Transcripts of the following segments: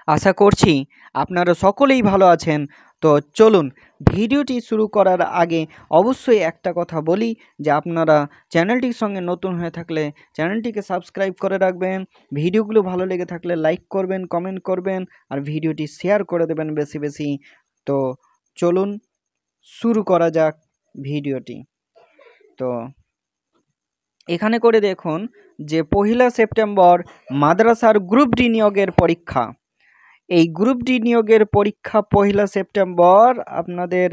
আশা করছি আপনারা সকলেই ভালো আছেন। তো চলুন ভিডিওটি শুরু করার আগে অবশ্যই একটা কথা বলি যে আপনারা চ্যানেলটির সঙ্গে নতুন হয়ে থাকলে চ্যানেলটিকে সাবস্ক্রাইব করে রাখবেন। ভিডিওগুলো ভালো লেগে থাকলে লাইক করবেন, কমেন্ট করবেন আর ভিডিওটি শেয়ার করে দেবেন বেশি বেশি। তো চলুন শুরু করা যাক ভিডিওটি। তো এখানে করে দেখুন যে 1 সেপ্টেম্বর মাদ্রাসার গ্রুপ ডি নিয়োগের পরীক্ষা। এই গ্রুপ ডি নিয়োগের পরীক্ষা 1 সেপ্টেম্বর আপনাদের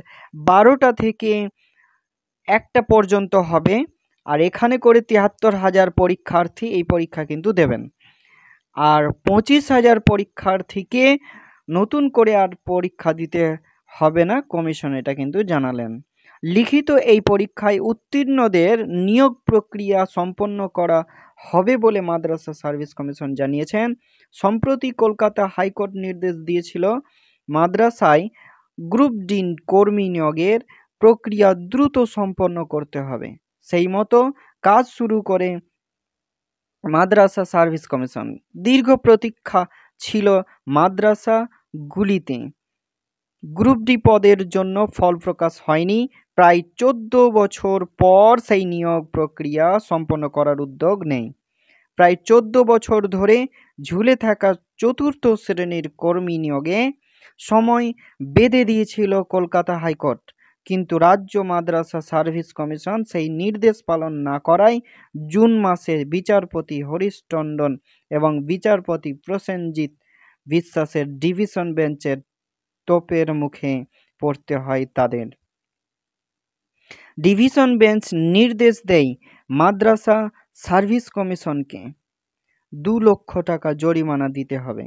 12টা থেকে 1টা পর্যন্ত হবে। আর এখানে করে 73,000 পরীক্ষার্থী এই পরীক্ষা কিন্তু দেবেন। আর 25,000 পরীক্ষার্থীকে নতুন করে আর পরীক্ষা দিতে হবে না, কমিশন এটা কিন্তু জানালেন। লিখিত এই পরীক্ষায় উত্তীর্ণদের নিয়োগ প্রক্রিয়া সম্পন্ন করা হবে বলে মাদ্রাসা সার্ভিস কমিশন জানিয়েছেন। সম্প্রতি কলকাতা হাইকোর্ট নির্দেশ দিয়েছিল মাদ্রাসায় গ্রুপ ডি কর্মী নিয়োগের প্রক্রিয়া দ্রুত সম্পন্ন করতে হবে। সেই মতো কাজ শুরু করে মাদ্রাসা সার্ভিস কমিশন। দীর্ঘ প্রতীক্ষা ছিল মাদ্রাসাগুলিতে। গ্রুপ ডি পদের জন্য ফল প্রকাশ হয়নি। প্রায় 14 বছর পর সেই নিয়োগ প্রক্রিয়া সম্পন্ন করার উদ্যোগ নেই। প্রায় 14 বছর ধরে ঝুলে থাকা চতুর্থ শ্রেণীর কর্মী নিয়োগে সময় বেঁধে দিয়েছিল কলকাতা হাইকোর্ট, কিন্তু রাজ্য মাদ্রাসা সার্ভিস কমিশন সেই নির্দেশ পালন না করায় জুন মাসে বিচারপতি হরিশ টন্ডন এবং বিচারপতি প্রসেনজিৎ বিশ্বাসের ডিভিশন বেঞ্চের তোপের মুখে পড়তে হয় তাদের। ডিভিশন বেঞ্চ নির্দেশ দেয় মাদ্রাসা সার্ভিস কমিশনকে 2 লক্ষ টাকা জরিমানা দিতে হবে।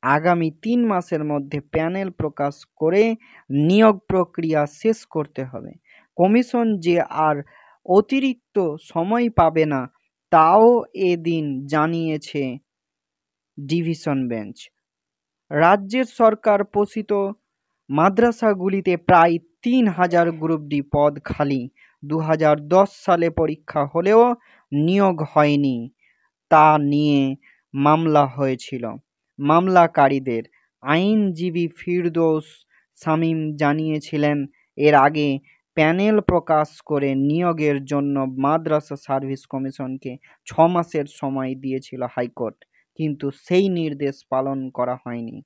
আগামী 3 মাসের মধ্যে প্যানেল প্রকাশ করে নিয়োগ প্রক্রিয়া শেষ করতে হবে। কমিশন যে আর অতিরিক্ত সময় পাবে না তাও এদিন জানিয়েছে ডিভিশন বেঞ্চ। রাজ্যের সরকার পোষিত মাদ্রাসাগুলিতে প্রায় 3,000 গ্রুপ ডি পদ খালি। 2010 সালে পরীক্ষা হলেও নিয়োগ হয়নি, তা নিয়ে মামলা হয়েছিল। মামলাকারীদের আইনজীবী ফিরদৌস শামীম জানিয়েছিলেন এর আগে প্যানেল প্রকাশ করে নিয়োগের জন্য মাদ্রাসা সার্ভিস কমিশনকে 6 মাসের সময় দিয়েছিল হাইকোর্ট, কিন্তু সেই নির্দেশ পালন করা হয়নি।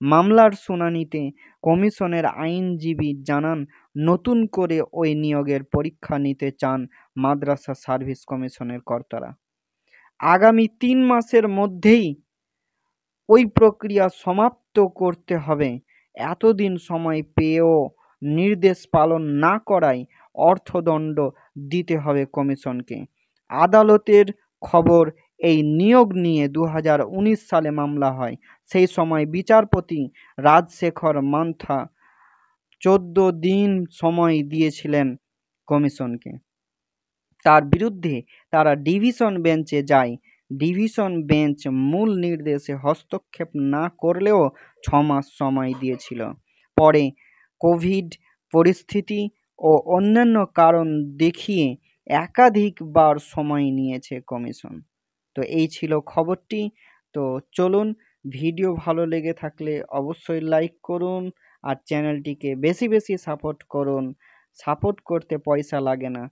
মামলার শুনানিতে কমিশনের আইনজীবী জানান নতুন করে ওই নিয়োগের পরীক্ষা নিতে চান মাদ্রাসা সার্ভিস কমিশনের কর্তারা। আগামী 3 মাসের মধ্যেই ওই প্রক্রিয়া সমাপ্ত করতে হবে। এতদিন সময় পেয়েও নির্দেশ পালন না করায় অর্থদণ্ড দিতে হবে কমিশনকে। আদালতের খবর, এই নিয়োগ নিয়ে 2019 সালে মামলা হয়। সেই সময় বিচারপতি রাজশেখর মান্থা 14 দিন সময় দিয়েছিলেন কমিশনকে। তার বিরুদ্ধে তারা ডিভিশন বেঞ্চে যায়। ডিভিশন বেঞ্চ মূল নির্দেশে হস্তক্ষেপ না করলেও 6 মাস সময় দিয়েছিল। পরে কোভিড পরিস্থিতি ও অন্যান্য কারণ দেখিয়ে একাধিকবার সময় নিয়েছে কমিশন। তো এই ছিল খবরটি। তো চলুন, ভিডিও ভালো লেগে থাকলে অবশ্যই লাইক করুন আর চ্যানেলটিকে বেশি বেশি সাপোর্ট করুন। সাপোর্ট করতে পয়সা লাগে না,